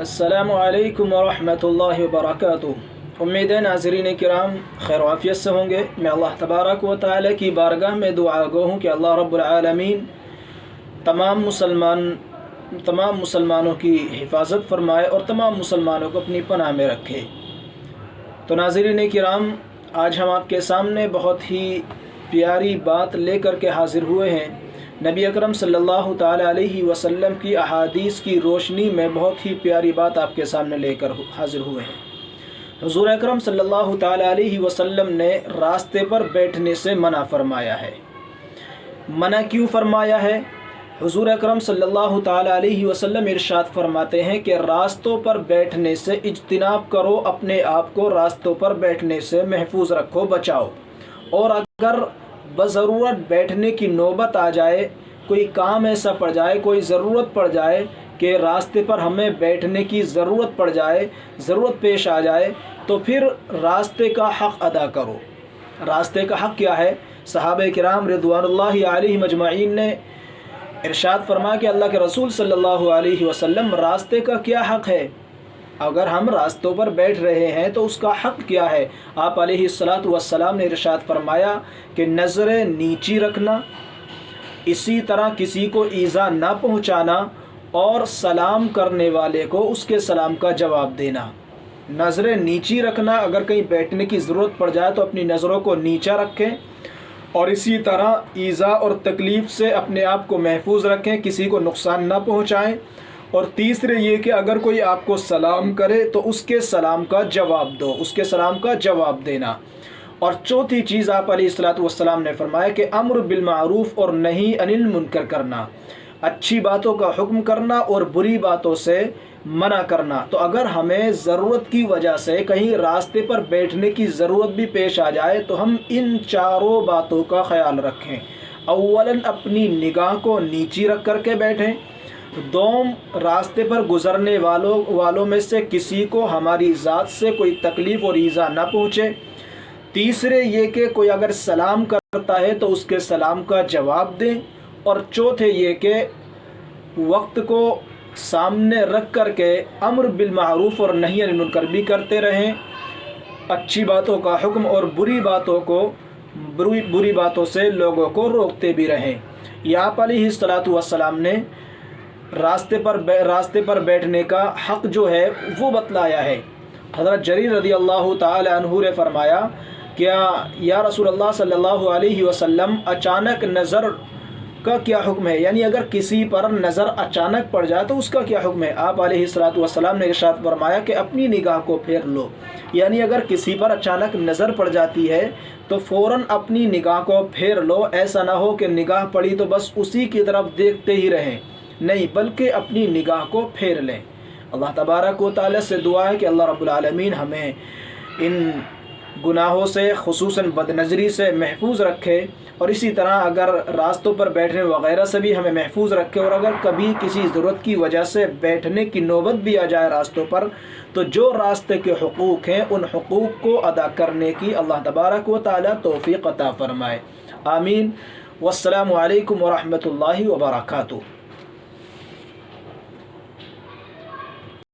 السلام علیکم ورحمۃ اللہ وبرکاتہ۔ امید ہے ناظرین کرام خیر و عافیت سے ہوں گے۔ میں اللہ تبارک و تعالی کی بارگاہ میں دعا گو ہوں کہ اللہ رب العالمین تمام مسلمانوں کی حفاظت فرمائے اور تمام مسلمانوں کو اپنی پناہ میں رکھے۔ تو ناظرین کرام، آج ہم آپ کے سامنے بہت ہی پیاری بات لے کر کے حاضر ہوئے ہیں۔ نبی اکرم صلی اللہ تعالی علیہ وسلم کی احادیث کی روشنی میں بہت ہی پیاری بات آپ کے سامنے لے کر حاضر ہوئے ہیں۔ حضور اکرم صلی اللہ تعالی علیہ وسلم نے راستے پر بیٹھنے سے منع فرمایا ہے۔ منع کیوں فرمایا ہے؟ حضور اکرم صلی اللہ تعالی علیہ وسلم ارشاد فرماتے ہیں کہ راستوں پر بیٹھنے سے اجتناب کرو، اپنے آپ کو راستوں پر بیٹھنے سے محفوظ رکھو، بچاؤ۔ اور اگر بضرورت بیٹھنے کی نوبت آ جائے، کوئی کام ایسا پڑ جائے، کوئی ضرورت پڑ جائے کہ راستے پر ہمیں بیٹھنے کی ضرورت پڑ جائے، ضرورت پیش آ جائے، تو پھر راستے کا حق ادا کرو۔ راستے کا حق کیا ہے؟ صحابہ کرام رضوان اللہ علیہم اجمعین نے ارشاد فرمایا کہ اللہ کے رسول صلی اللہ علیہ وسلم، راستے کا کیا حق ہے؟ اگر ہم راستوں پر بیٹھ رہے ہیں تو اس کا حق کیا ہے؟ آپ علیہ الصلاۃ والسلام نے ارشاد فرمایا کہ نظریں نیچی رکھنا، اسی طرح کسی کو ایذا نہ پہنچانا، اور سلام کرنے والے کو اس کے سلام کا جواب دینا۔ نظریں نیچی رکھنا، اگر کہیں بیٹھنے کی ضرورت پڑ جائے تو اپنی نظروں کو نیچا رکھیں، اور اسی طرح ایذا اور تکلیف سے اپنے آپ کو محفوظ رکھیں، کسی کو نقصان نہ پہنچائیں۔ اور تیسرے یہ کہ اگر کوئی آپ کو سلام کرے تو اس کے سلام کا جواب دو، اس کے سلام کا جواب دینا۔ اور چوتھی چیز آپ علیہ الصلاۃ والسلام نے فرمایا کہ امر بالمعروف اور نہی عن المنکر کرنا، اچھی باتوں کا حکم کرنا اور بری باتوں سے منع کرنا۔ تو اگر ہمیں ضرورت کی وجہ سے کہیں راستے پر بیٹھنے کی ضرورت بھی پیش آ جائے تو ہم ان چاروں باتوں کا خیال رکھیں۔ اولاً اپنی نگاہ کو نیچی رکھ کر کے بیٹھیں۔ دوم، راستے پر گزرنے والوں میں سے کسی کو ہماری ذات سے کوئی تکلیف اور ایذا نہ پہنچے۔ تیسرے یہ کہ کوئی اگر سلام کرتا ہے تو اس کے سلام کا جواب دیں۔ اور چوتھے یہ کہ وقت کو سامنے رکھ کر کے امر بالمعروف اور نہی عن المنکر بھی کرتے رہیں، اچھی باتوں کا حکم اور بری باتوں سے لوگوں کو روکتے بھی رہیں۔ یہ آپ علیہ الصلاۃ والسلام نے راستے پر بیٹھنے کا حق جو ہے وہ بتلایا ہے۔ حضرت جریر رضی اللہ تعالی عنہ نے فرمایا کہ یا رسول اللہ صلی اللہ علیہ وسلم، اچانک نظر کا کیا حکم ہے؟ یعنی اگر کسی پر نظر اچانک پڑ جائے تو اس کا کیا حکم ہے؟ آپ علیہ الصلاۃ والسلام نے ارشاد فرمایا کہ اپنی نگاہ کو پھیر لو۔ یعنی اگر کسی پر اچانک نظر پڑ جاتی ہے تو فوراً اپنی نگاہ کو پھیر لو۔ ایسا نہ ہو کہ نگاہ پڑی تو بس اسی کی طرف دیکھتے ہی رہیں، نہیں بلکہ اپنی نگاہ کو پھیر لیں۔ اللہ تبارک و تعالی سے دعا ہے کہ اللہ رب العالمین ہمیں ان گناہوں سے، خصوصاً بد نظری سے محفوظ رکھے، اور اسی طرح اگر راستوں پر بیٹھنے وغیرہ سے بھی ہمیں محفوظ رکھے۔ اور اگر کبھی کسی ضرورت کی وجہ سے بیٹھنے کی نوبت بھی آ جائے راستوں پر، تو جو راستے کے حقوق ہیں ان حقوق کو ادا کرنے کی اللہ تبارک و تعالی توفیق عطا فرمائے۔ آمین۔ والسلام علیکم ورحمۃ اللہ وبرکاتہ۔